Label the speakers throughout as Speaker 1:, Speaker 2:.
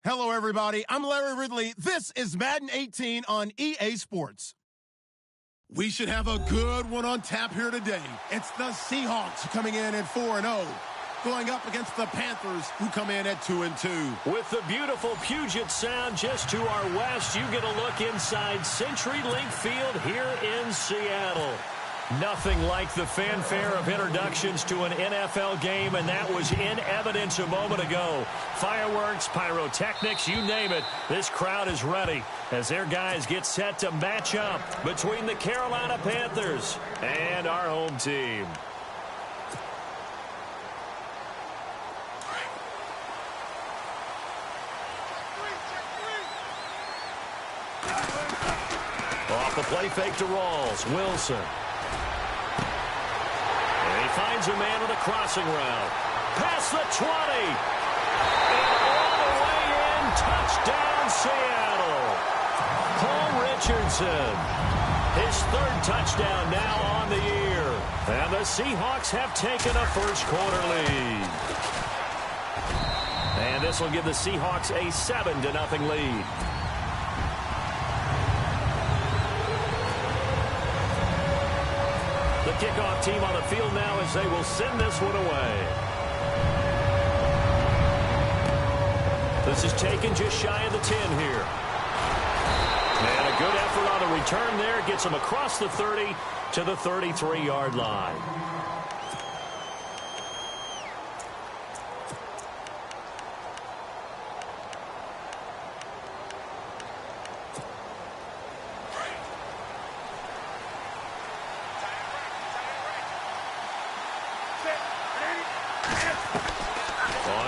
Speaker 1: Hello, everybody. I'm Larry Ridley. This is Madden 18 on EA Sports. We should have a good one on tap here today. It's the Seahawks coming in at 4-0, going up against the Panthers, who come in at 2-2.
Speaker 2: With the beautiful Puget Sound just to our west, you get a look inside CenturyLink Field here in Seattle. Nothing like the fanfare of introductions to an NFL game, and that was in evidence a moment ago. Fireworks, pyrotechnics, you name it. This crowd is ready as their guys get set to match up between the Carolina Panthers and our home team. Off the play fake to Rawls. Wilson. Finds a man with a crossing route. Past the 20. And all the way in. Touchdown, Seattle. Paul Richardson. His third touchdown now on the year. And the Seahawks have taken a first-quarter lead. And this will give the Seahawks a 7-0 lead. The kickoff team on the field now as they will send this one away. This is taken just shy of the 10 here. And a good effort on the return there. Gets him across the 30 to the 33-yard line.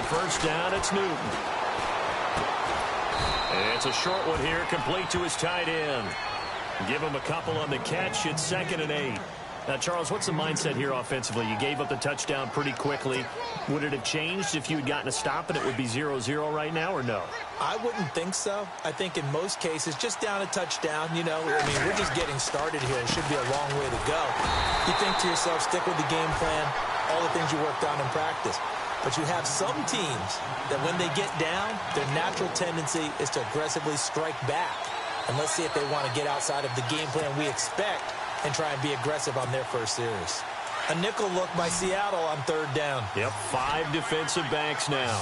Speaker 2: First down, it's Newton. And it's a short one here, complete to his tight end. Give him a couple on the catch. It's 2nd and 8. Now, Charles, what's the mindset here offensively? You gave up the touchdown pretty quickly. Would it have changed if you had gotten a stop and it would be 0-0 right now, or no?
Speaker 3: I wouldn't think so. I think in most cases, just down a touchdown, you know, I mean, we're just getting started here. It should be a long way to go. You think to yourself, stick with the game plan, all the things you worked on in practice. But you have some teams that when they get down, their natural tendency is to aggressively strike back. And let's see if they want to get outside of the game plan we expect and try and be aggressive on their first series. A nickel look by Seattle on 3rd down.
Speaker 2: Yep, 5 defensive backs now.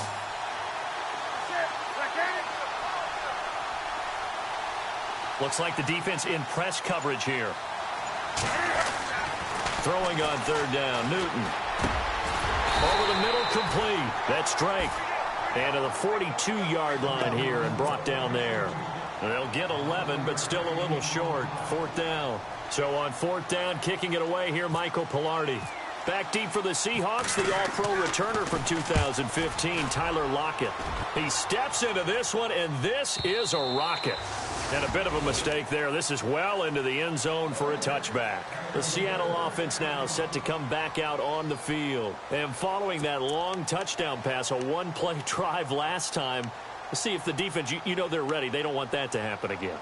Speaker 2: Looks like the defense in press coverage here. Throwing on 3rd down, Newton. Over the middle, complete. That's Drake. And to the 42-yard line here and brought down there. They'll get 11, but still a little short. 4th down. So on 4th down, kicking it away here, Michael Pilardi. Back deep for the Seahawks, the all-pro returner from 2015, Tyler Lockett. He steps into this one, and this is a rocket. And a bit of a mistake there. This is well into the end zone for a touchback. The Seattle offense now set to come back out on the field. And following that long touchdown pass, a one-play drive last time, let's see if the defense, you know they're ready. They don't want that to happen again.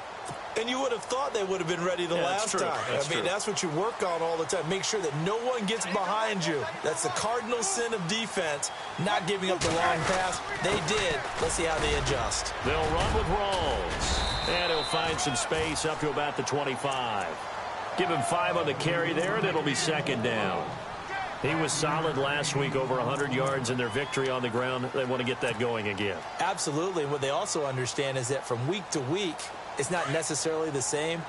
Speaker 3: And you would have thought they would have been ready the last time. I mean, that's what you work on all the time. Make sure that no one gets behind you. That's the cardinal sin of defense, not giving up the long pass. They did. Let's see how they adjust.
Speaker 2: They'll run with Rawls. And he'll find some space up to about the 25. Give him 5 on the carry there, and it'll be 2nd down. He was solid last week, over 100 yards in their victory on the ground. They want to get that going again.
Speaker 3: Absolutely. What they also understand is that from week to week, it's not necessarily the same,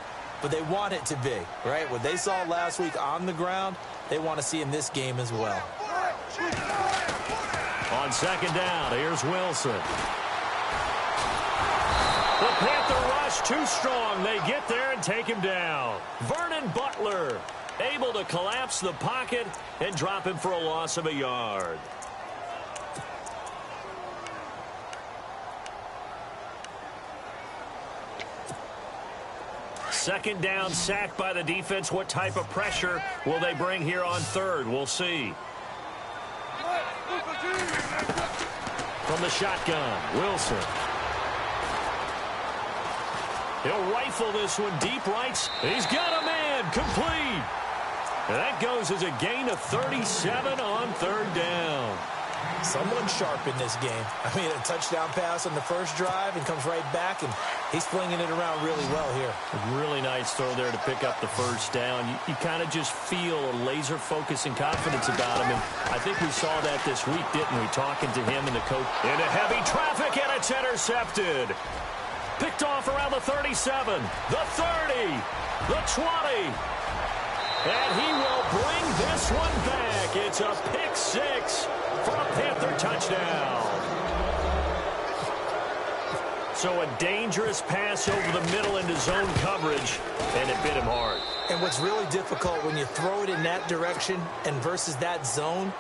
Speaker 3: but they want it to be, right? What they saw last week on the ground, they want to see in this game as well.
Speaker 2: On 2nd down, here's Wilson. The Panther rush too strong. They get there and take him down. Vernon Butler able to collapse the pocket and drop him for a loss of a yard. Second down, sack by the defense. What type of pressure will they bring here on 3rd? We'll see. From the shotgun, Wilson. He'll rifle this one deep right. He's got a man, complete. And that goes as a gain of 37 on 3rd down.
Speaker 3: Someone sharp in this game. I mean, a touchdown pass on the first drive and comes right back, and he's flinging it around really well here.
Speaker 2: A really nice throw there to pick up the first down. You kind of just feel a laser focus and confidence about him, and I think we saw that this week, didn't we, talking to him and the coach. Into heavy traffic, and it's intercepted. Picked off around the 37, the 30, the 20. And he will bring this one back. It's a pick six for a Panther touchdown. So a dangerous pass over the middle into zone coverage, and it bit him hard.
Speaker 3: And what's really difficult when you throw it in that direction and versus that zone,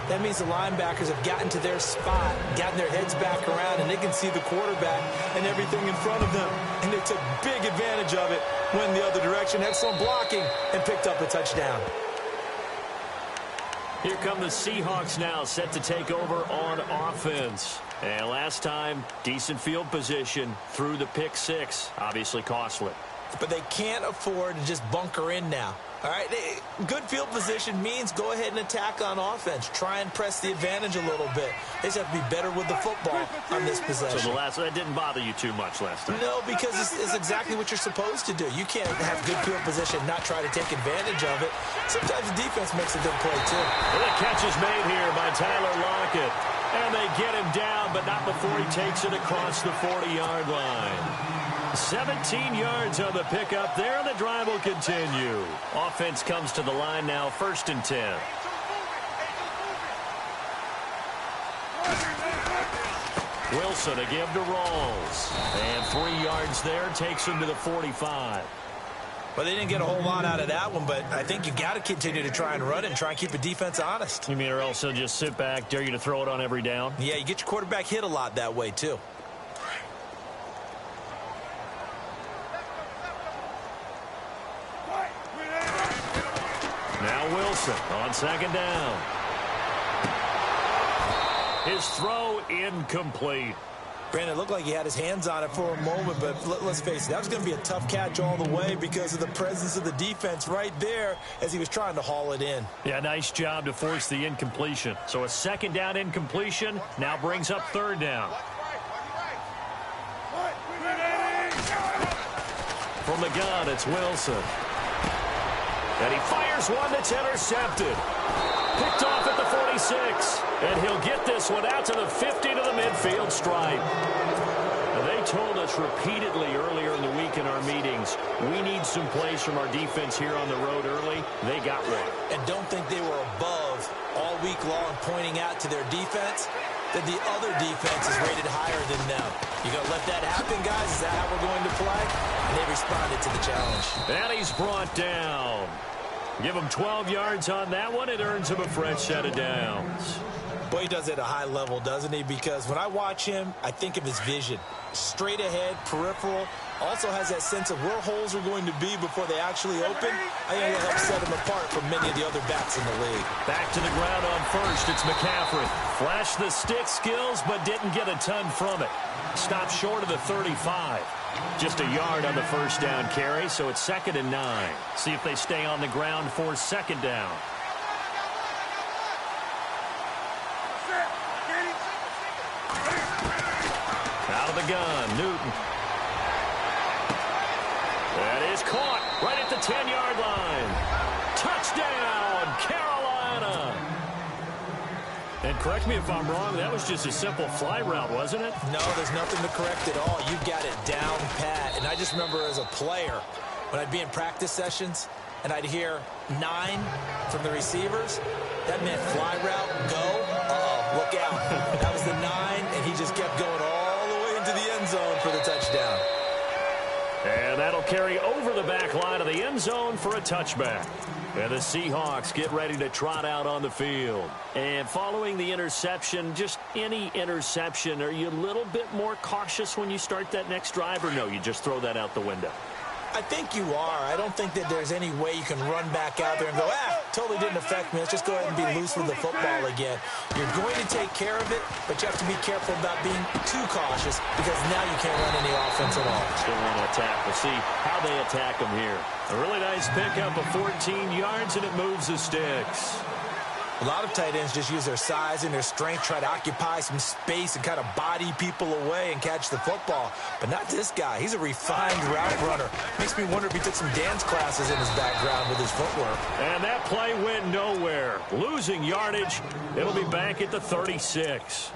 Speaker 3: that means the linebackers have gotten to their spot, gotten their heads back around, and they can see the quarterback and everything in front of them. And they took big advantage of it, went the other direction, excellent blocking, and picked up a touchdown.
Speaker 2: Here come the Seahawks now, set to take over on offense. And last time, decent field position through the pick six. Obviously costly.
Speaker 3: But they can't afford to just bunker in now. All right, good field position means go ahead and attack on offense. Try and press the advantage a little bit. They just have to be better with the football on this possession.
Speaker 2: So that didn't bother you too much last time?
Speaker 3: No, because it's exactly what you're supposed to do. You can't have good field position and not try to take advantage of it. Sometimes the defense makes a good play, too.
Speaker 2: Well, the catch is made here by Tyler Lockett. And they get him down, but not before he takes it across the 40-yard line. 17 yards on the pickup there, and the drive will continue. Offense comes to the line now, 1st and 10. Wilson to give to Rawls. And 3 yards there, takes him to the 45.
Speaker 3: Well, they didn't get a whole lot out of that one, but I think you got to continue to try and run it and try and keep the defense honest.
Speaker 2: You mean or else they'll just sit back, dare you to throw it on every down?
Speaker 3: Yeah, you get your quarterback hit a lot that way, too.
Speaker 2: Now Wilson on 2nd down. His throw incomplete.
Speaker 3: Brandon, it looked like he had his hands on it for a moment, but let's face it, that was going to be a tough catch all the way because of the presence of the defense right there as he was trying to haul it in.
Speaker 2: Yeah, nice job to force the incompletion. So a 2nd down incompletion now brings up 3rd down. From the gun, it's Wilson. And he fires one that's intercepted. Picked off at the 46. And he'll get this one out to the 50 to the midfield stripe. Now, they told us repeatedly earlier in the week in our meetings, we need some plays from our defense here on the road early. They got one.
Speaker 3: And don't think they were above all week long pointing out to their defense that the other defense is rated higher than them. You going to let that happen, guys? Is that how we're going to play? And they responded to the challenge.
Speaker 2: And he's brought down. Give him 12 yards on that one. It earns him a fresh set of downs.
Speaker 3: Boy, he does it at a high level, doesn't he? Because when I watch him, I think of his vision. Straight ahead, peripheral. Also has that sense of where holes are going to be before they actually open. I think it'll help set him apart from many of the other backs in the league.
Speaker 2: Back to the ground on 1st. It's McCaffrey. Flashed the stick skills, but didn't get a ton from it. Stopped short of the 35. Just a yard on the 1st down carry, so it's 2nd and 9. See if they stay on the ground for 2nd down. Out of the gun, Newton. That is caught right at the 10-yard line. Touchdown, Carolina. And correct me if I'm wrong, that was just a simple fly route, wasn't it?
Speaker 3: No, there's nothing to correct at all. You got it down pat. And I just remember as a player, when I'd be in practice sessions and I'd hear 9 from the receivers, that meant fly route, go, look out. That was the 9, and he just kept going all the way into the end zone for the touchdown.
Speaker 2: And that'll carry over the back line of the end zone for a touchback. And the Seahawks get ready to trot out on the field. And following the interception, just any interception, are you a little bit more cautious when you start that next drive, or no, you just throw that out the window?
Speaker 3: I think you are. I don't think that there's any way you can run back out there and go, totally didn't affect me. Let's just go ahead and be loose with the football again. You're going to take care of it, but you have to be careful about being too cautious because now you can't run any offense at all.
Speaker 2: Still want to attack. We'll see how they attack them here. A really nice pickup of 14 yards, and it moves the sticks.
Speaker 3: A lot of tight ends just use their size and their strength, try to occupy some space and kind of body people away and catch the football. But not this guy. He's a refined route runner. Makes me wonder if he took some dance classes in his background with his footwork.
Speaker 2: And that play went nowhere. Losing yardage. It'll be back at the 36.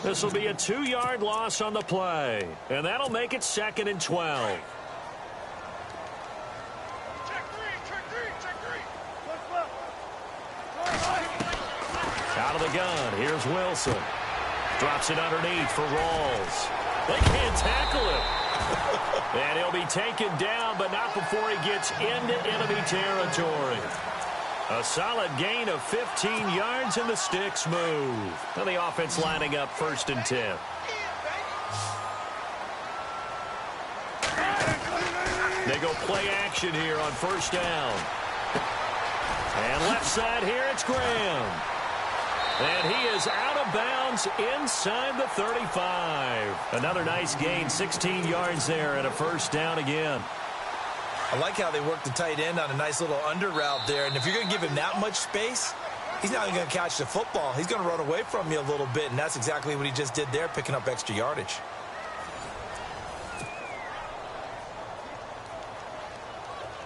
Speaker 2: This will be a 2-yard loss on the play. And that'll make it 2nd and 12. Out of the gun, here's Wilson. Drops it underneath for Rawls. They can't tackle him. And he'll be taken down, but not before he gets into enemy territory. A solid gain of 15 yards, and the sticks move. And the offense lining up 1st and 10. They go play action here on 1st down. And left side here, it's Graham. And he is out of bounds inside the 35. Another nice gain, 16 yards there, and a 1st down again.
Speaker 3: I like how they work the tight end on a nice little under route there. And if you're going to give him that much space, he's not even going to catch the football. He's going to run away from you a little bit, and that's exactly what he just did there, picking up extra yardage.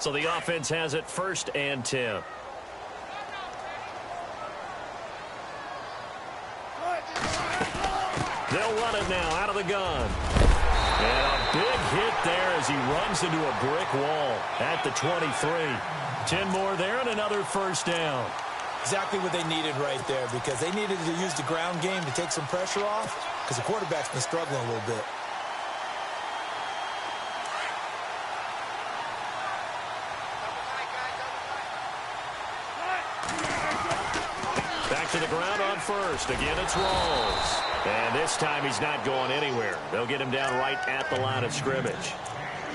Speaker 2: So the offense has it 1st and 10. They'll run it now out of the gun. And a big hit there as he runs into a brick wall at the 23. 10 more there and another 1st down.
Speaker 3: Exactly what they needed right there, because they needed to use the ground game to take some pressure off, because the quarterback's been struggling a little bit.
Speaker 2: Back to the ground on 1st. Again, it's Rawls. And this time he's not going anywhere. They'll get him down right at the line of scrimmage.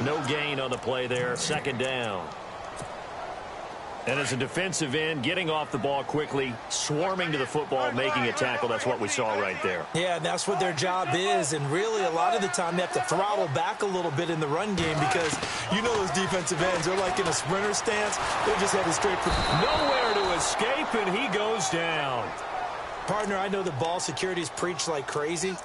Speaker 2: No gain on the play there. 2nd down. And as a defensive end, getting off the ball quickly, swarming to the football, making a tackle, that's what we saw right there.
Speaker 3: Yeah, that's what their job is. And really, a lot of the time, they have to throttle back a little bit in the run game, because you know those defensive ends, they're like in a sprinter stance. They're just headed straight for...
Speaker 2: Nowhere to escape, and he goes down.
Speaker 3: Partner, I know the ball security's preached like crazy,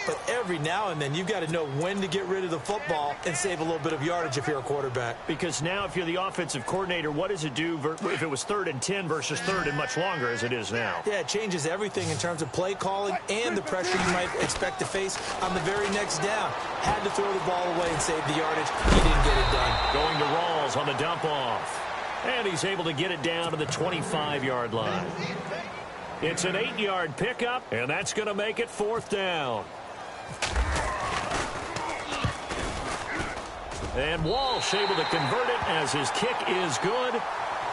Speaker 3: but every now and then you've got to know when to get rid of the football and save a little bit of yardage if you're a quarterback.
Speaker 2: Because now if you're the offensive coordinator, what does it do if it was 3rd and 10 versus 3rd and much longer as it is now?
Speaker 3: Yeah, it changes everything in terms of play calling and the pressure you might expect to face on the very next down. Had to throw the ball away and save the yardage. He didn't get it done.
Speaker 2: Going to Rawls on the dump off. And he's able to get it down to the 25-yard line. It's an 8-yard pickup, and that's going to make it 4th down. And Walsh able to convert it as his kick is good.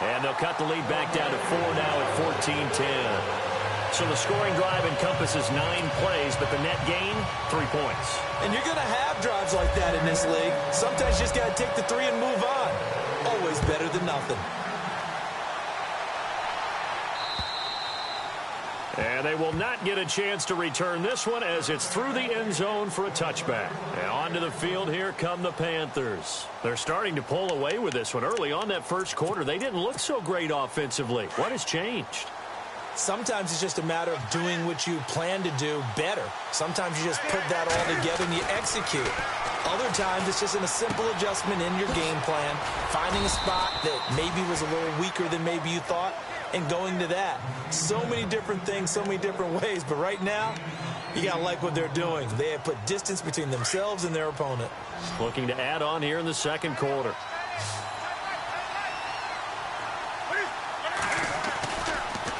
Speaker 2: And they'll cut the lead back down to 4 now at 14-10. So the scoring drive encompasses 9 plays, but the net gain, 3 points.
Speaker 3: And you're going to have drives like that in this league. Sometimes you just got to take the 3 and move on. Always better than nothing.
Speaker 2: And they will not get a chance to return this one as it's through the end zone for a touchback. And onto the field, here come the Panthers. They're starting to pull away with this one. Early on that 1st quarter, they didn't look so great offensively. What has changed?
Speaker 3: Sometimes it's just a matter of doing what you plan to do better. Sometimes you just put that all together and you execute. Other times it's just a simple adjustment in your game plan, finding a spot that maybe was a little weaker than maybe you thought, and going to that. So many different things, so many different ways, but right now, you got to like what they're doing. They have put distance between themselves and their opponent.
Speaker 2: Looking to add on here in the 2nd quarter.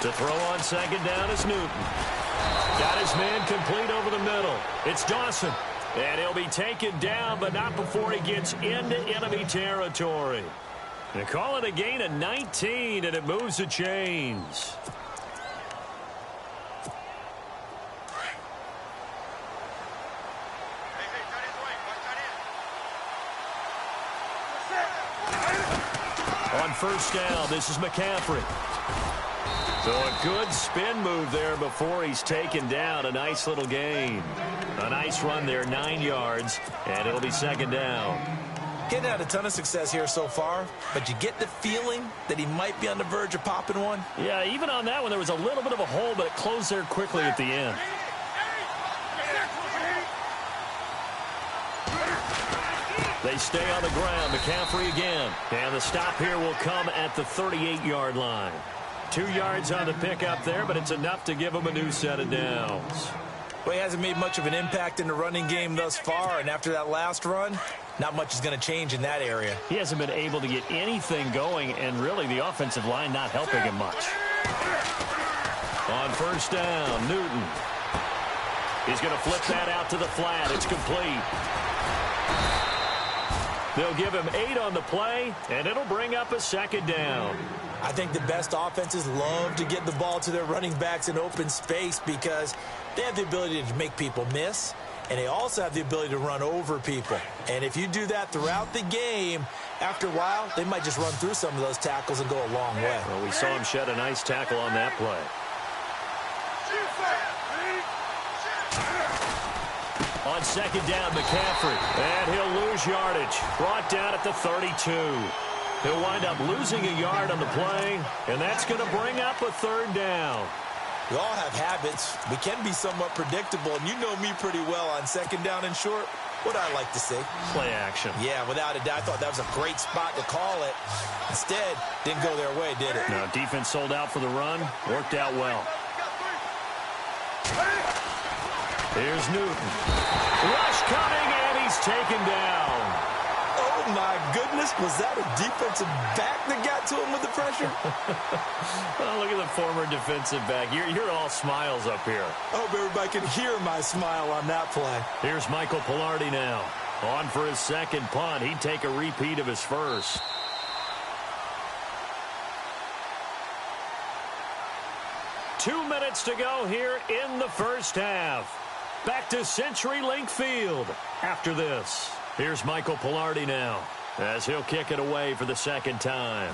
Speaker 2: To throw on 2nd down is Newton. Got his man complete over the middle. It's Dawson. And he'll be taken down, but not before he gets into enemy territory. They call it a gain of 19, and it moves the chains. On 1st down, this is McCaffrey. So a good spin move there before he's taken down. A nice little gain. A nice run there, 9 yards, and it'll be 2nd down.
Speaker 3: Getting had a ton of success here so far, but you get the feeling that he might be on the verge of popping one.
Speaker 2: Yeah, even on that one, there was a little bit of a hole, but it closed there quickly at the end. They stay on the ground. McCaffrey again. And the stop here will come at the 38-yard line. 2 yards on the pickup there, but it's enough to give him a new set of downs.
Speaker 3: Well, he hasn't made much of an impact in the running game thus far, and after that last run, not much is going to change in that area.
Speaker 2: He hasn't been able to get anything going, and really the offensive line not helping him much. On first down, Newton. He's going to flip that out to the flat. It's complete. They'll give him 8 on the play, and it'll bring up a second down.
Speaker 3: I think the best offenses love to get the ball to their running backs in open space because they have the ability to make people miss, and they also have the ability to run over people. And if you do that throughout the game, after a while, they might just run through some of those tackles and go a long way.
Speaker 2: Well, we saw him shed a nice tackle on that play. On second down, McCaffrey, and he'll lose yardage. Brought down at the 32. He'll wind up losing a yard on the play, and that's going to bring up a third down.
Speaker 3: We all have habits. We can be somewhat predictable, and you know me pretty well on second down and short. What I like to see.
Speaker 2: Play action.
Speaker 3: Yeah, without a doubt. I thought that was a great spot to call it. Instead, didn't go their way, did it?
Speaker 2: No, defense sold out for the run. Worked out well. Here's Newton. Rush coming, and he's taken down.
Speaker 3: Oh, my goodness. Was that a defensive back that got to him with the pressure?
Speaker 2: Well, look at the former defensive back. You're all smiles up here.
Speaker 3: I hope everybody can hear my smile on that play.
Speaker 2: Here's Michael Pilardi now. On for his second punt. He'd take a repeat of his first. Two minutes to go here in the first half. Back to CenturyLink Field after this. Here's Michael Pilardi now as he'll kick it away for the second time.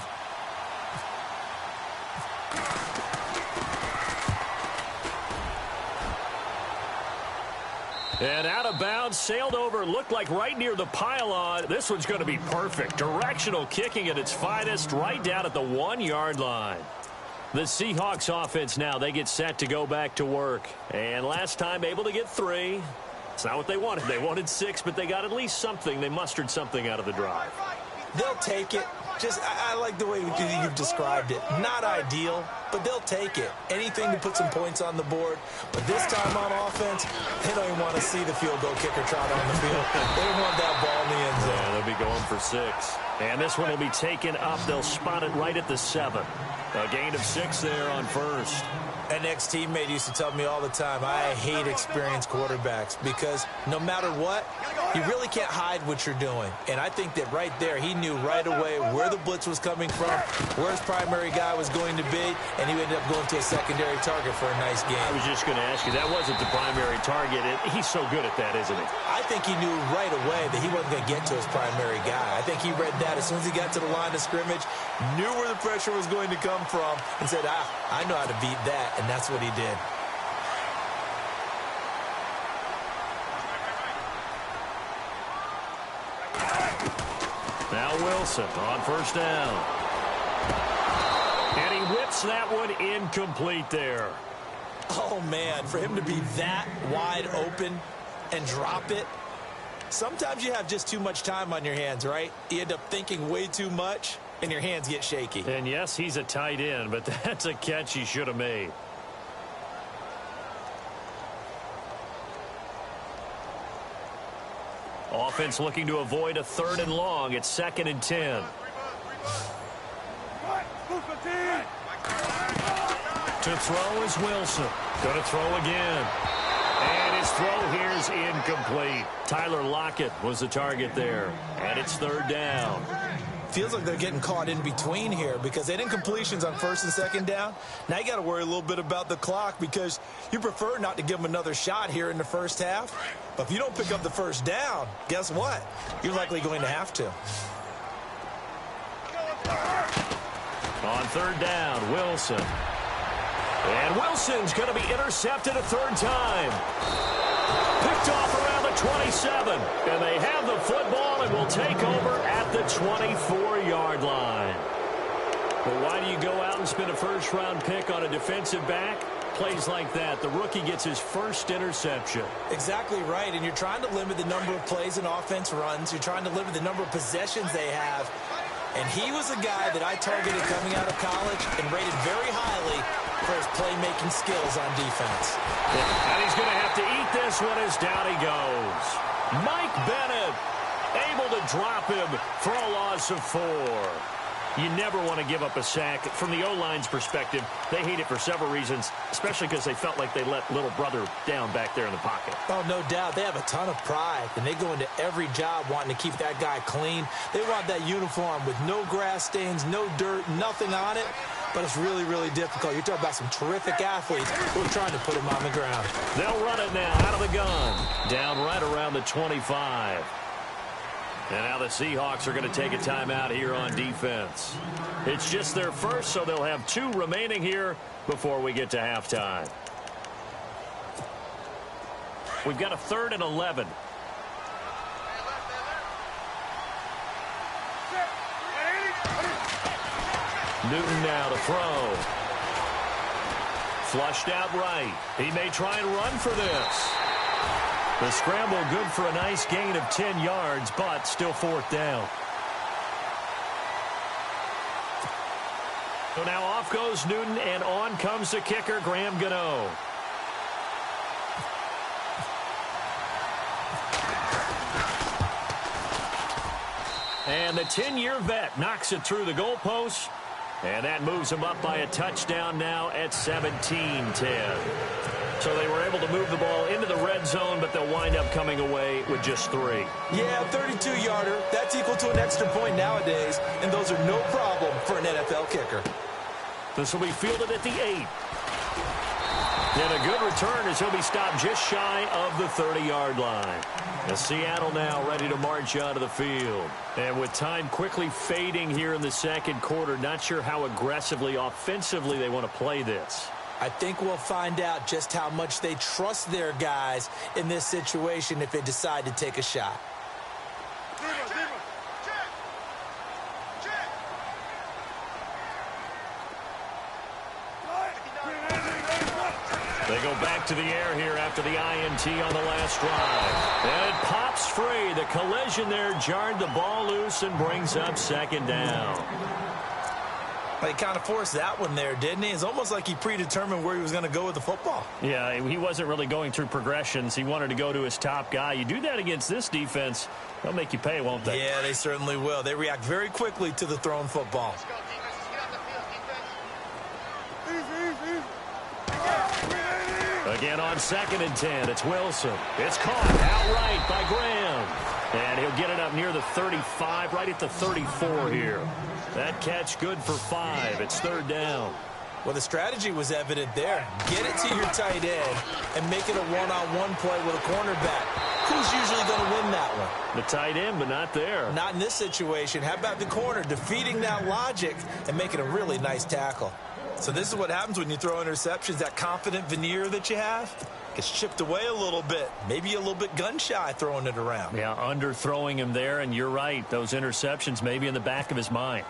Speaker 2: And out of bounds, sailed over, looked like right near the pylon. This one's going to be perfect. Directional kicking at its finest right down at the 1-yard line. The Seahawks offense now, they get set to go back to work. And last time able to get 3. It's not what they wanted. They wanted 6, but they got at least something. They mustered something out of the drive.
Speaker 3: They'll take it. Just, I like the way you've described it. Not ideal, but they'll take it. Anything to put some points on the board. But this time on offense, they don't even want to see the field goal kicker trot on the field. They want that ball in the end zone.
Speaker 2: Yeah, they'll be going for 6. And this one will be taken up. They'll spot it right at the 7. A gain of 6 there on first.
Speaker 3: An ex-teammate used to tell me all the time, I hate experienced quarterbacks because no matter what, you really can't hide what you're doing. And I think that right there, he knew right away where the blitz was coming from, where his primary guy was going to be, and he ended up going to a secondary target for a nice game.
Speaker 2: I was just going to ask you, that wasn't the primary target. He's so good at that, isn't he?
Speaker 3: I think he knew right away that he wasn't going to get to his primary guy. I think he read that as soon as he got to the line of scrimmage, knew where the pressure was going to come from, and said, I know how to beat that. And that's what he did.
Speaker 2: Now Wilson on first down. And he whips that one incomplete there.
Speaker 3: Oh, man, for him to be that wide open and drop it. Sometimes you have just too much time on your hands, right? You end up thinking way too much, and your hands get shaky.
Speaker 2: And, yes, he's a tight end, but that's a catch he should have made. Offense looking to avoid a 3rd and long. It's 2nd and 10. To throw is Wilson. Going to throw again. And his throw here is incomplete. Tyler Lockett was the target there. And it's 3rd down.
Speaker 3: Feels like they're getting caught in between here because they didn't completions on 1st and 2nd down. Now you got to worry a little bit about the clock because you prefer not to give them another shot here in the first half. But if you don't pick up the 1st down, guess what? You're likely going to have to.
Speaker 2: On 3rd down, Wilson. And Wilson's going to be intercepted a third time. Picked off around the 27. And they have the football and will take over at the 24-yard line. Well, why do you go out and spend a first-round pick on a defensive back? Plays like that, the rookie gets his first interception.
Speaker 3: Exactly right, and you're trying to limit the number of plays and offense runs. You're trying to limit the number of possessions they have. And he was a guy that I targeted coming out of college and rated very highly for his playmaking skills on defense.
Speaker 2: And he's going to have to eat this one as down he goes. Mike Bennett able to drop him for a loss of 4. You never want to give up a sack. From the O-line's perspective, they hate it for several reasons, especially because they felt like they let little brother down back there in the pocket.
Speaker 3: Oh, no doubt. They have a ton of pride, and they go into every job wanting to keep that guy clean. They want that uniform with no grass stains, no dirt, nothing on it. But it's really, really difficult. You're talking about some terrific athletes who are trying to put him on the ground.
Speaker 2: They'll run it now out of the gun. Down right around the 25. And now the Seahawks are going to take a timeout here on defense. It's just their first, so they'll have 2 remaining here before we get to halftime. We've got a 3rd and 11. Newton now to throw. Flushed out right. He may try and run for this. The scramble good for a nice gain of 10 yards, but still 4th down. So now off goes Newton, and on comes the kicker, Graham Gano. And the 10-year vet knocks it through the goalpost, and that moves him up by a touchdown now at 17-10. So they were able to move the ball into the red zone, but they'll wind up coming away with just 3.
Speaker 3: Yeah, 32-yarder. That's equal to an extra point nowadays, and those are no problem for an NFL kicker.
Speaker 2: This will be fielded at the 8. And a good return as he'll be stopped just shy of the 30-yard line. And Seattle now ready to march out of the field. And with time quickly fading here in the second quarter, not sure how aggressively, offensively they want to play this.
Speaker 3: I think we'll find out just how much they trust their guys in this situation if they decide to take a shot.
Speaker 2: They go back to the air here after the INT on the last drive. And it pops free. The collision there jarred the ball loose and brings up 2nd down.
Speaker 3: He kind of forced that one there, didn't he? It's almost like he predetermined where he was going to go with the football.
Speaker 2: Yeah, he wasn't really going through progressions. He wanted to go to his top guy. You do that against this defense, they'll make you pay, won't they?
Speaker 3: Yeah, they certainly will. They react very quickly to the thrown football.
Speaker 2: Again on 2nd and 10, it's Wilson. It's caught outright by Graham. And he'll get it up near the 35, right at the 34 here. That catch good for 5. It's 3rd down.
Speaker 3: Well, the strategy was evident there. Get it to your tight end and make it a one-on-one play with a cornerback. Who's usually going to win that one?
Speaker 2: The tight end, but not there.
Speaker 3: Not in this situation. How about the corner defeating that logic and making a really nice tackle? So this is what happens when you throw interceptions. That confident veneer that you have gets chipped away a little bit. Maybe a little bit gun-shy throwing it around.
Speaker 2: Yeah, underthrowing him there, and you're right. Those interceptions may be in the back of his mind.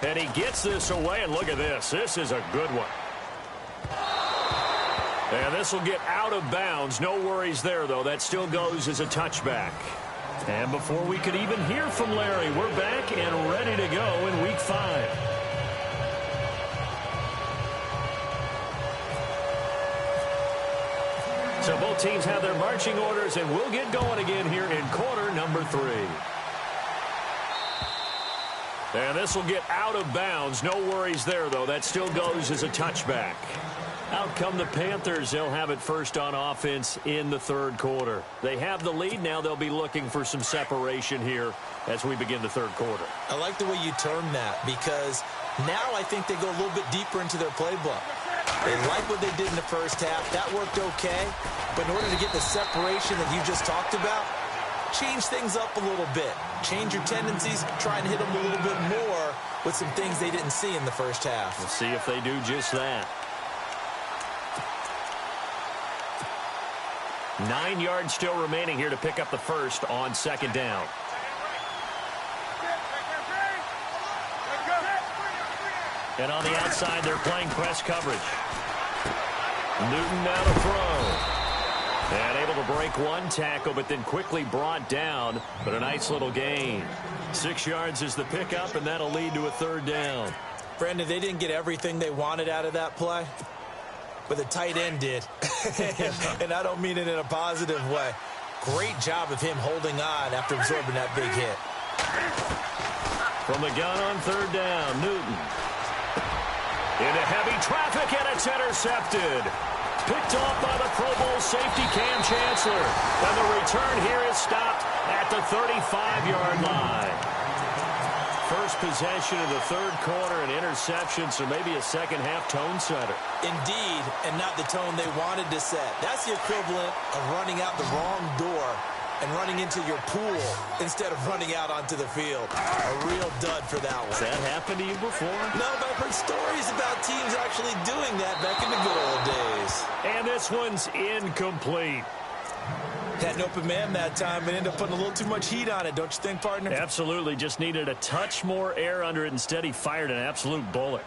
Speaker 2: And he gets this away, and look at this. This is a good one. And this will get out of bounds. No worries there, though. That still goes as a touchback. And before we could even hear from Larry, we're back and ready to go in Week 5. So both teams have their marching orders, and we'll get going again here in quarter number 3. And this will get out of bounds. No worries there, though. That still goes as a touchback. Out come the Panthers. They'll have it first on offense in the 3rd quarter. They have the lead now. They'll be looking for some separation here as we begin the 3rd quarter.
Speaker 3: I like the way you term that, because now I think they go a little bit deeper into their playbook. They like what they did in the first half. That worked okay. But in order to get the separation that you just talked about, change things up a little bit. Change your tendencies, try and hit them a little bit more with some things they didn't see in the first half.
Speaker 2: We'll see if they do just that. 9 yards still remaining here to pick up the first on second down. And on the outside, they're playing press coverage. Newton now to throw. And able to break one tackle, but then quickly brought down. But a nice little gain. 6 yards is the pickup, and that'll lead to a third down.
Speaker 3: Brandon, they didn't get everything they wanted out of that play, but the tight end did. And I don't mean it in a positive way. Great job of him holding on after absorbing that big hit.
Speaker 2: From the gun on third down, Newton. Into heavy traffic, and it's intercepted. Picked off by the Pro Bowl safety Cam Chancellor. And the return here is stopped at the 35-yard line. First possession of the third quarter, an interception, so maybe a second-half tone setter.
Speaker 3: Indeed, and not the tone they wanted to set. That's the equivalent of running out the wrong door and running into your pool instead of running out onto the field. A real dud for that one.
Speaker 2: Has that happened to you before?
Speaker 3: No, but I've heard stories about teams actually doing that back in the good old days.
Speaker 2: And this one's incomplete.
Speaker 3: Had an open man that time, but ended up putting a little too much heat on it, don't you think, partner?
Speaker 2: Absolutely. Just needed a touch more air under it. Instead, he fired an absolute bullet.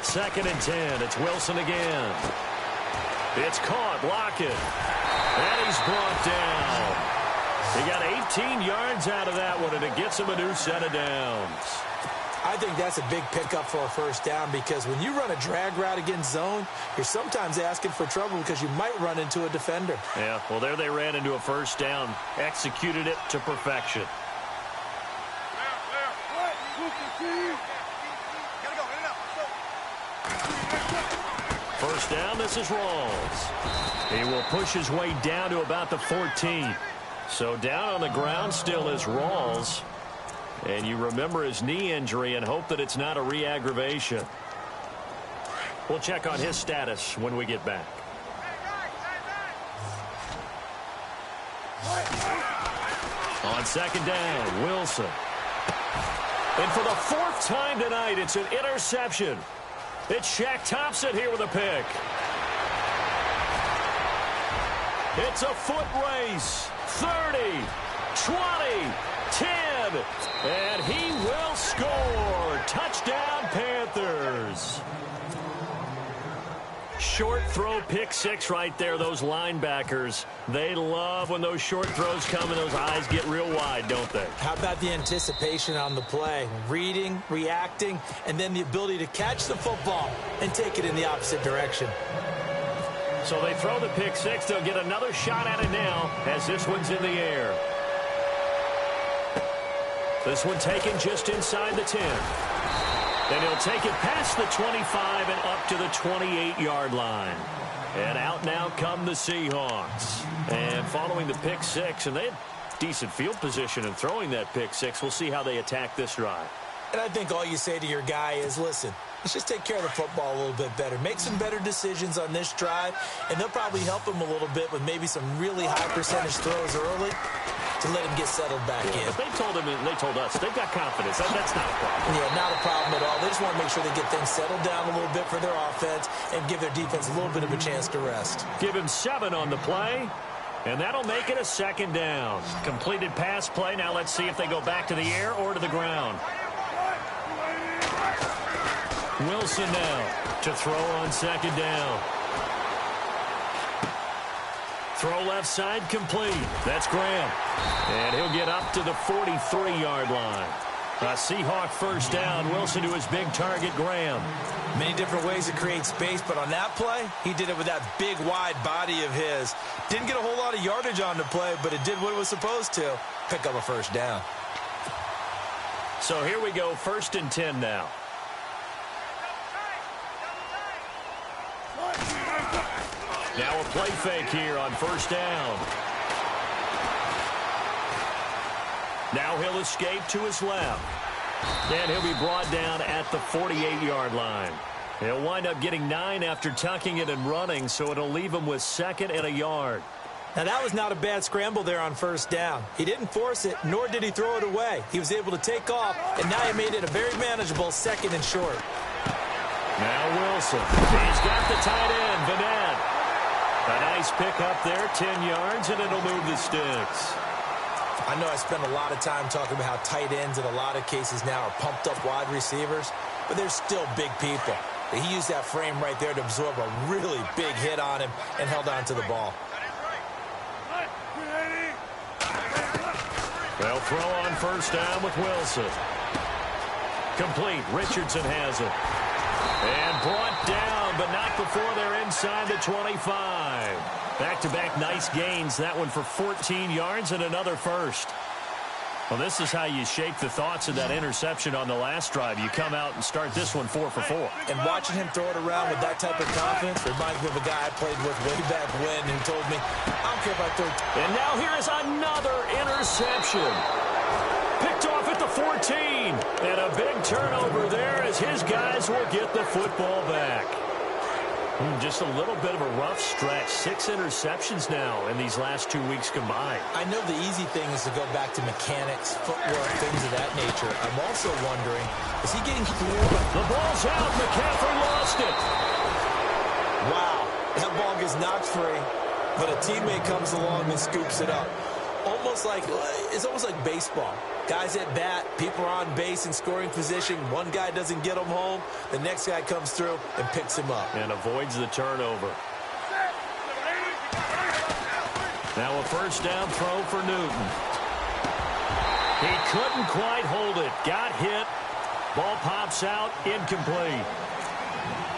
Speaker 2: Second and 10. It's Wilson again. It's caught. Lockett. And he's brought down. He got 18 yards out of that one, and it gets him a new set of downs.
Speaker 3: I think that's a big pickup for a first down, because when you run a drag route against zone, you're sometimes asking for trouble because you might run into a defender.
Speaker 2: Yeah, well, there they ran into a first down, executed it to perfection. First down, this is Rawls. He will push his way down to about the 14. So down on the ground still is Rawls. And you remember his knee injury and hope that it's not a re-aggravation. We'll check on his status when we get back. On second down, Wilson. And for the fourth time tonight, it's an interception. It's Shaq Thompson here with a pick. It's a foot race. 30, 20, 10, and he will score. Touchdown, Panthers. Short throw, pick six right there. Those linebackers, they love when those short throws come and those eyes get real wide, don't they?
Speaker 3: How about the anticipation on the play? Reading, reacting, and then the ability to catch the football and take it in the opposite direction.
Speaker 2: So they throw the pick six. They'll get another shot at it now as this one's in the air. This one taken just inside the 10. And he'll take it past the 25 and up to the 28-yard line. And out now come the Seahawks. And following the pick six, and they had decent field position in throwing that pick six. We'll see how they attack this drive.
Speaker 3: And I think all you say to your guy is, listen, let's just take care of the football a little bit better. Make some better decisions on this drive, and they'll probably help him a little bit with maybe some really high percentage throws early to let him get settled back in.
Speaker 2: But they told him and they told us they've got confidence. That's not a problem.
Speaker 3: Yeah, not a problem at all. They just want to make sure they get things settled down a little bit for their offense and give their defense a little bit of a chance to rest.
Speaker 2: Give him 7 on the play, and that'll make it a second down. Completed pass play. Now let's see if they go back to the air or to the ground. Wilson now to throw on second down. Throw left side complete. That's Graham. And he'll get up to the 43-yard line. A Seahawk first down. Wilson to his big target, Graham.
Speaker 3: Many different ways to create space, but on that play, he did it with that big, wide body of his. Didn't get a whole lot of yardage on the play, but it did what it was supposed to. Pick up a first down.
Speaker 2: So here we go, 1st and 10 now. Now a play fake here on first down. Now he'll escape to his left. And he'll be brought down at the 48-yard line. He'll wind up getting 9 after tucking it and running, so it'll leave him with 2nd and a yard.
Speaker 3: Now, that was not a bad scramble there on 1st down. He didn't force it, nor did he throw it away. He was able to take off, and now he made it a very manageable 2nd and short.
Speaker 2: Now Wilson. He's got the tight end, Vanette. A nice pick up there, 10 yards, and it'll move the sticks.
Speaker 3: I know I spend a lot of time talking about how tight ends in a lot of cases now are pumped-up wide receivers, but they're still big people. He used that frame right there to absorb a really big hit on him and held on to the ball.
Speaker 2: They'll throw on 1st down with Wilson. Complete. Richardson has it. And brought down, but not before they're inside the 25. Back-to-back nice gains. That one for 14 yards and another first. Well, this is how you shape the thoughts of that interception on the last drive. You come out and start this one 4 for 4.
Speaker 3: And watching him throw it around with that type of confidence reminds me of a guy I played with way back when who told me, I don't care if I throw.
Speaker 2: And now here is another interception. Picked off at the 14. And a big turnover there as his guys will get the football back. Just a little bit of a rough stretch. 6 interceptions now in these last 2 weeks combined.
Speaker 3: I know the easy thing is to go back to mechanics, footwork, things of that nature. I'm also wondering, is he getting through?
Speaker 2: The ball's out. McCaffrey lost it.
Speaker 3: Wow, that ball gets knocked free, but a teammate comes along and scoops it up. It's almost like baseball. Guys at bat, people are on base in scoring position. One guy doesn't get him home. The next guy comes through and picks him up.
Speaker 2: And avoids the turnover. Now a 1st down throw for Newton. He couldn't quite hold it. Got hit. Ball pops out. Incomplete.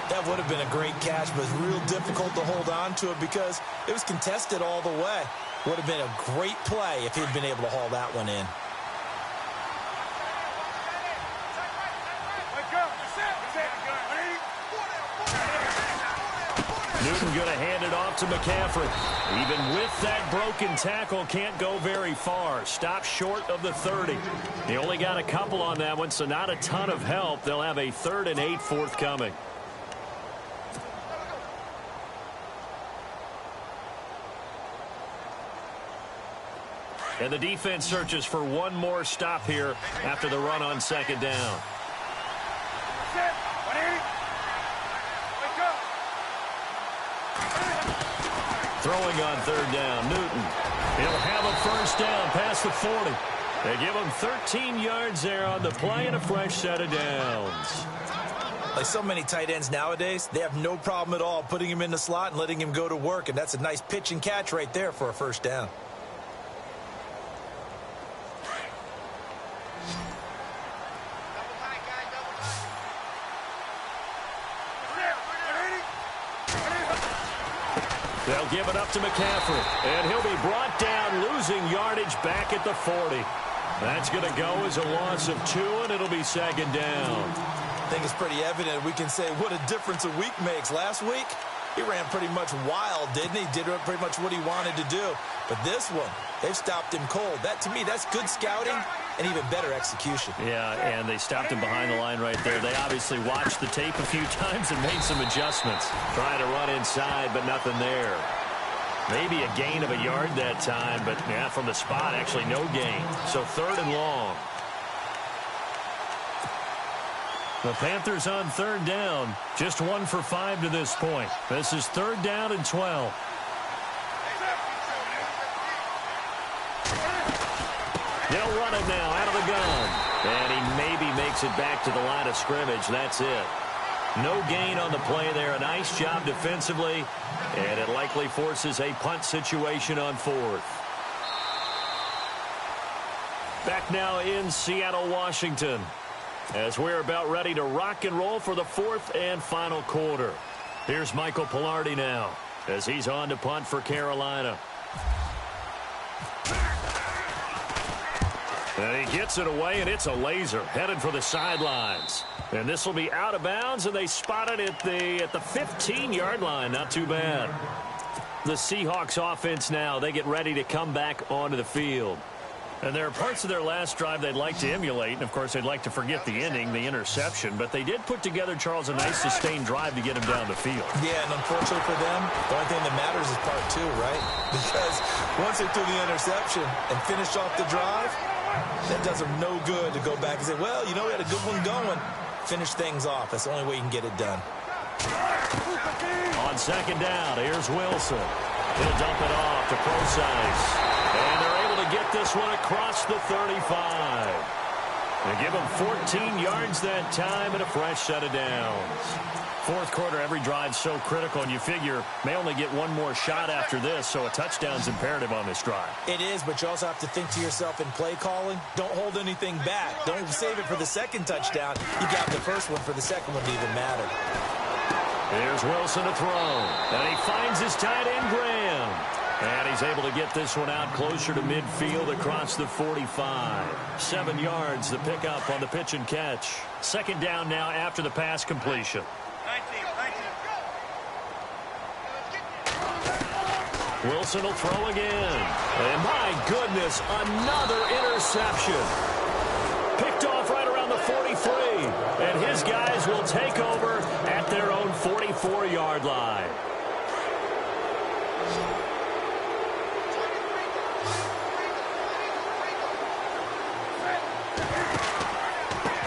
Speaker 3: That would have been a great catch, but it's real difficult to hold on to it because it was contested all the way. Would have been a great play if he'd been able to haul that one in.
Speaker 2: Newton going to hand it off to McCaffrey. Even with that broken tackle, can't go very far. Stop short of the 30. He only got a couple on that one, so not a ton of help. They'll have a 3rd and 8 forthcoming. And the defense searches for one more stop here after the run on 2nd down. Throwing on 3rd down, Newton. He'll have a 1st down past the 40. They give him 13 yards there on the play and a fresh set of downs.
Speaker 3: Like so many tight ends nowadays, they have no problem at all putting him in the slot and letting him go to work, and that's a nice pitch and catch right there for a 1st down.
Speaker 2: They'll give it up to McCaffrey, and he'll be brought down, losing yardage back at the 40. That's going to go as a loss of 2, and it'll be 2nd down.
Speaker 3: I think it's pretty evident. We can say what a difference a week makes. Last week, he ran pretty much wild, didn't he? Did pretty much what he wanted to do. But this one, they've stopped him cold. That, to me, that's good scouting and even better execution.
Speaker 2: Yeah, and they stopped him behind the line right there. They obviously watched the tape a few times and made some adjustments. Trying to run inside, but nothing there. Maybe a gain of a yard that time, but yeah, from the spot, actually no gain. So 3rd and long. The Panthers on 3rd down. Just 1 for 5 to this point. This is 3rd down and 12. They'll run it now out of the gun. And he maybe makes it back to the line of scrimmage. That's it. No gain on the play there. A nice job defensively. And it likely forces a punt situation on 4th. Back now in Seattle, Washington, as we're about ready to rock and roll for the 4th and final quarter. Here's Michael Pilardi now as he's on to punt for Carolina. And he gets it away, and it's a laser headed for the sidelines. And this will be out of bounds, and they spot it at the 15-yard line. Not too bad. The Seahawks offense now, they get ready to come back onto the field. And there are parts of their last drive they'd like to emulate, and, of course, they'd like to forget the ending, the interception. But they did put together, Charles, a nice sustained drive to get him down the field.
Speaker 3: Yeah, and unfortunately for them, the only thing that matters is part two, right? Because once they threw the interception and finished off the drive, that does them no good to go back and say, well, you know, we had a good one going. Finish things off. That's the only way you can get it done.
Speaker 2: On second down, here's Wilson. He'll dump it off to Procise. And they're able to get this one across the 35. They give him 14 yards that time and a fresh set of downs. Fourth quarter, every drive's so critical, and you figure may only get one more shot after this, so a touchdown's imperative on this drive.
Speaker 3: It is, but you also have to think to yourself in play calling, don't hold anything back. Don't save it for the second touchdown. You got the first one for the second one to even matter.
Speaker 2: Here's Wilson to throw, and he finds his tight end, Graham. And he's able to get this one out closer to midfield across the 45. 7 yards, the pickup on the pitch and catch. Second down now after the pass completion. 19. Wilson will throw again. And my goodness, another interception. Picked off right around the 43. And his guys will take over at their own 44-yard line.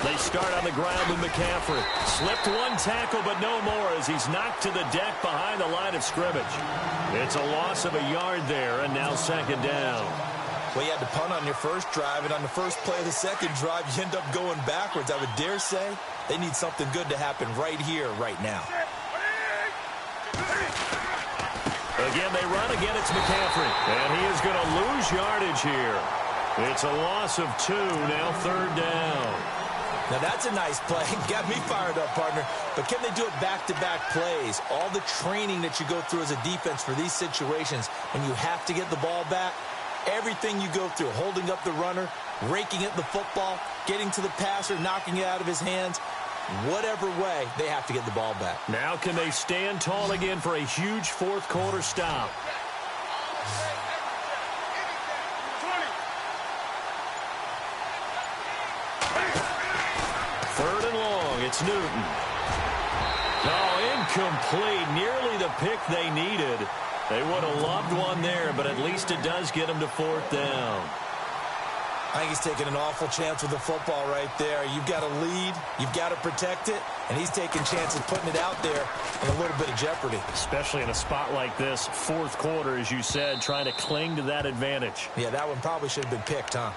Speaker 2: They start on the ground with McCaffrey. Slipped one tackle, but no more as he's knocked to the deck behind the line of scrimmage. It's a loss of a yard there, and now second down.
Speaker 3: Well, you had to punt on your first drive, and on the first play of the second drive, you end up going backwards. I would dare say they need something good to happen right here, right now.
Speaker 2: Again, they run. Again, it's McCaffrey. And he is going to lose yardage here. It's a loss of 2, now third down.
Speaker 3: Now, that's a nice play. Got me fired up, partner. But can they do it back-to-back plays? All the training that you go through as a defense for these situations, when you have to get the ball back, everything you go through, holding up the runner, raking at the football, getting to the passer, knocking it out of his hands, whatever way, they have to get the ball back.
Speaker 2: Now can they stand tall again for a huge fourth quarter stop? Third and long, it's Newton. Oh, incomplete. Nearly the pick they needed. They would have loved one there, but at least it does get them to fourth down.
Speaker 3: I think he's taking an awful chance with the football right there. You've got to lead, you've got to protect it, and he's taking chances putting it out there in a little bit of jeopardy.
Speaker 2: Especially in a spot like this, fourth quarter, as you said, trying to cling to that advantage.
Speaker 3: Yeah, that one probably should have been picked, huh?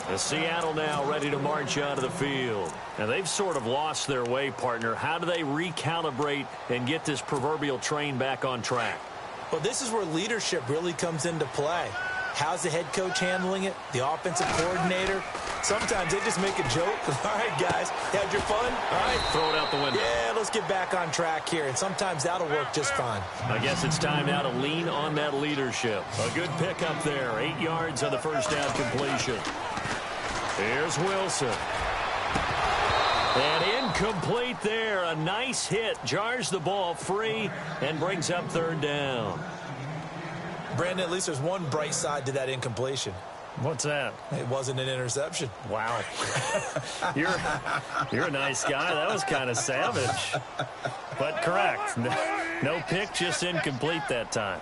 Speaker 2: The Seattle now ready to march onto the field. And they've sort of lost their way, partner. How do they recalibrate and get this proverbial train back on track?
Speaker 3: Well, this is where leadership really comes into play. How's the head coach handling it? The offensive coordinator? Sometimes they just make a joke. All right, guys, had your fun? All right.
Speaker 2: Throw it out the window.
Speaker 3: Yeah, let's get back on track here. And sometimes that'll work just fine.
Speaker 2: I guess it's time now to lean on that leadership. A good pickup there. 8 yards on the first down completion. Here's Wilson. And incomplete there. A nice hit. Jars the ball free and brings up third down.
Speaker 3: Brandon, at least there's one bright side to that incompletion.
Speaker 2: What's that?
Speaker 3: It wasn't an interception.
Speaker 2: Wow. You're a nice guy. That was kind of savage. But correct. No pick, just incomplete that time.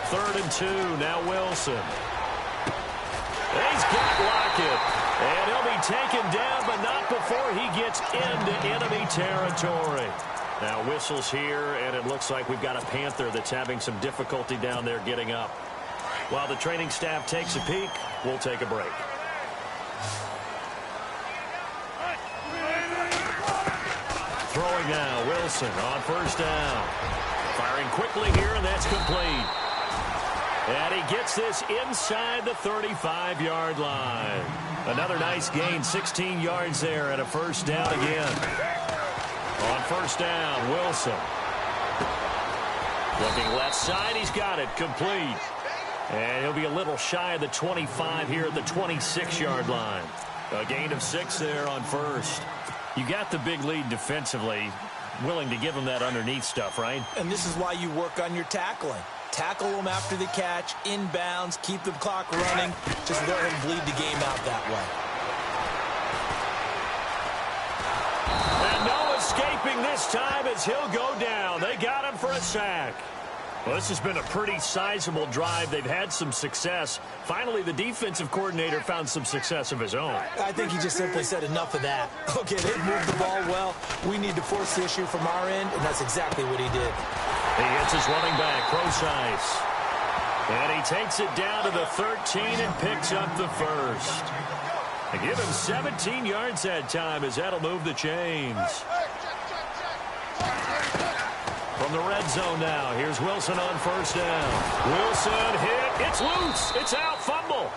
Speaker 2: 3rd and 2. Now Wilson. He's got Lockett. And he'll be taken down, but not before he gets into enemy territory. Now whistles here, and it looks like we've got a Panther that's having some difficulty down there getting up. While the training staff takes a peek, we'll take a break. Throwing now, Wilson on first down. Firing quickly here, and that's complete. And he gets this inside the 35-yard line. Another nice gain, 16 yards there, and a first down again. On first down, Wilson. Looking left side, he's got it, complete. And he'll be a little shy of the 25 here at the 26-yard line. A gain of 6 there on first. You got the big lead defensively, willing to give him that underneath stuff, right?
Speaker 3: And this is why you work on your tackling. Tackle him after the catch, inbounds, keep the clock running. Just let him bleed the game out that way.
Speaker 2: And no escaping this time as he'll go down. They got him for a sack. Well, this has been a pretty sizable drive. They've had some success. Finally, the defensive coordinator found some success of his own.
Speaker 3: I think he just simply said enough of that. Okay, they moved the ball well. We need to force the issue from our end, and that's exactly what he did.
Speaker 2: He hits his running back, Crosice. And he takes it down to the 13 and picks up the first. They give him 17 yards that time as that'll move the chains. From the red zone now, here's Wilson on first down. Wilson hit. It's loose. It's out. Fumble.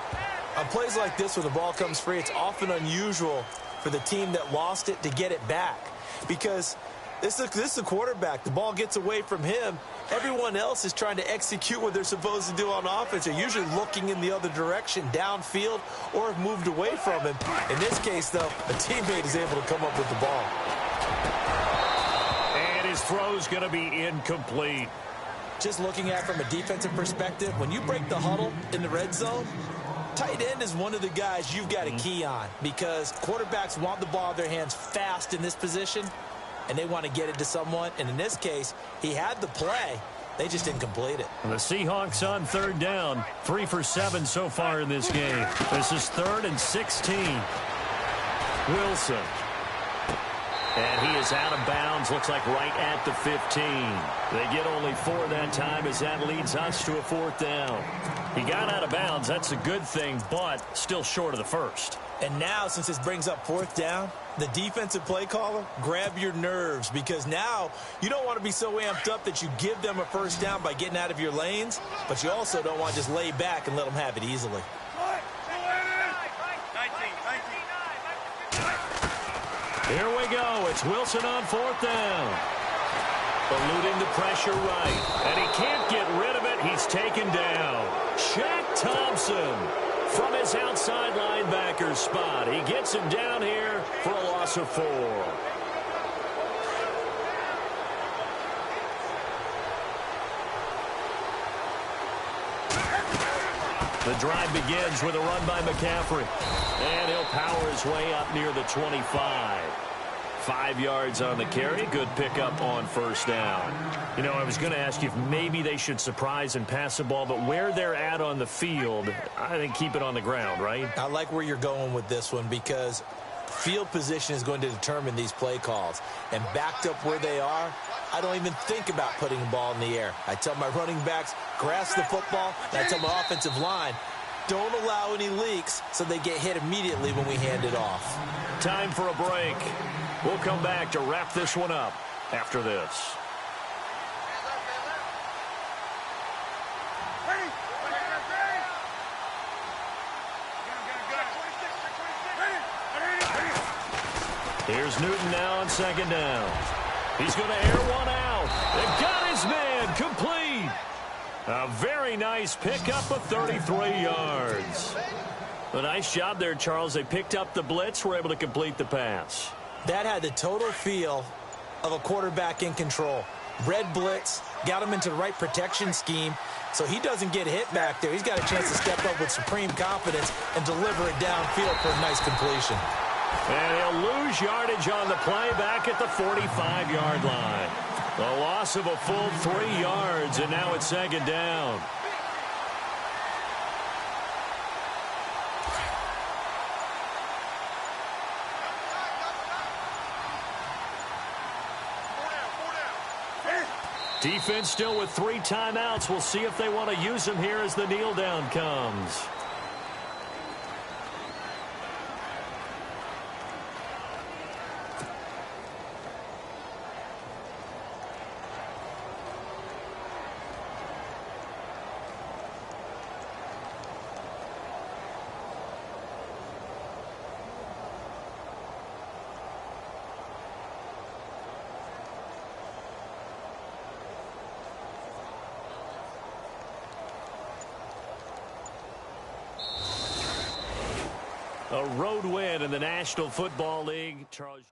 Speaker 3: On plays like this, when the ball comes free, it's often unusual for the team that lost it to get it back. Because this is the quarterback. The ball gets away from him. Everyone else is trying to execute what they're supposed to do on offense. They're usually looking in the other direction, downfield, or have moved away from him. In this case, though, a teammate is able to come up with the ball.
Speaker 2: His throw's going to be incomplete.
Speaker 3: Just looking at it from a defensive perspective, when you break the huddle in the red zone, tight end is one of the guys you've got to key on because quarterbacks want the ball in their hands fast in this position, and they want to get it to someone. And in this case, he had the play. They just didn't complete it.
Speaker 2: The Seahawks on third down. 3 for 7 so far in this game. This is 3rd and 16. Wilson. And he is out of bounds, looks like right at the 15. They get only 4 that time as that leads us to a 4th down. He got out of bounds. That's a good thing, but still short of the first.
Speaker 3: And now, since this brings up 4th down, the defensive play caller, grab your nerves because now you don't want to be so amped up that you give them a first down by getting out of your lanes, but you also don't want to just lay back and let them have it easily.
Speaker 2: Here we go. It's Wilson on 4th down. Eluding the pressure right. And he can't get rid of it. He's taken down. Shaq Thompson from his outside linebacker spot. He gets him down here for a loss of 4. The drive begins with a run by McCaffrey. And he'll power his way up near the 25. 5 yards on the carry. Good pickup on first down. You know, I was going to ask you if maybe they should surprise and pass the ball, but where they're at on the field, I think keep it on the ground, right?
Speaker 3: I like where you're going with this one because field position is going to determine these play calls. And backed up where they are, I don't even think about putting the ball in the air. I tell my running backs, grasp the football, and I tell my offensive line, don't allow any leaks so they get hit immediately when we hand it off.
Speaker 2: Time for a break. We'll come back to wrap this one up after this. Here's Newton now on 2nd down. He's going to air one out. They've got his man complete. A very nice pickup of 33 yards. A nice job there, Charles. They picked up the blitz, were able to complete the pass.
Speaker 3: That had the total feel of a quarterback in control. Red blitz, got him into the right protection scheme, so he doesn't get hit back there. He's got a chance to step up with supreme confidence and deliver it downfield for a nice completion.
Speaker 2: And he'll lose yardage on the play back at the 45-yard line. The loss of a full 3 yards, and now it's 2nd down. Defense still with 3 timeouts. We'll see if they want to use them here as the kneel down comes. A road win in the National Football League. Charles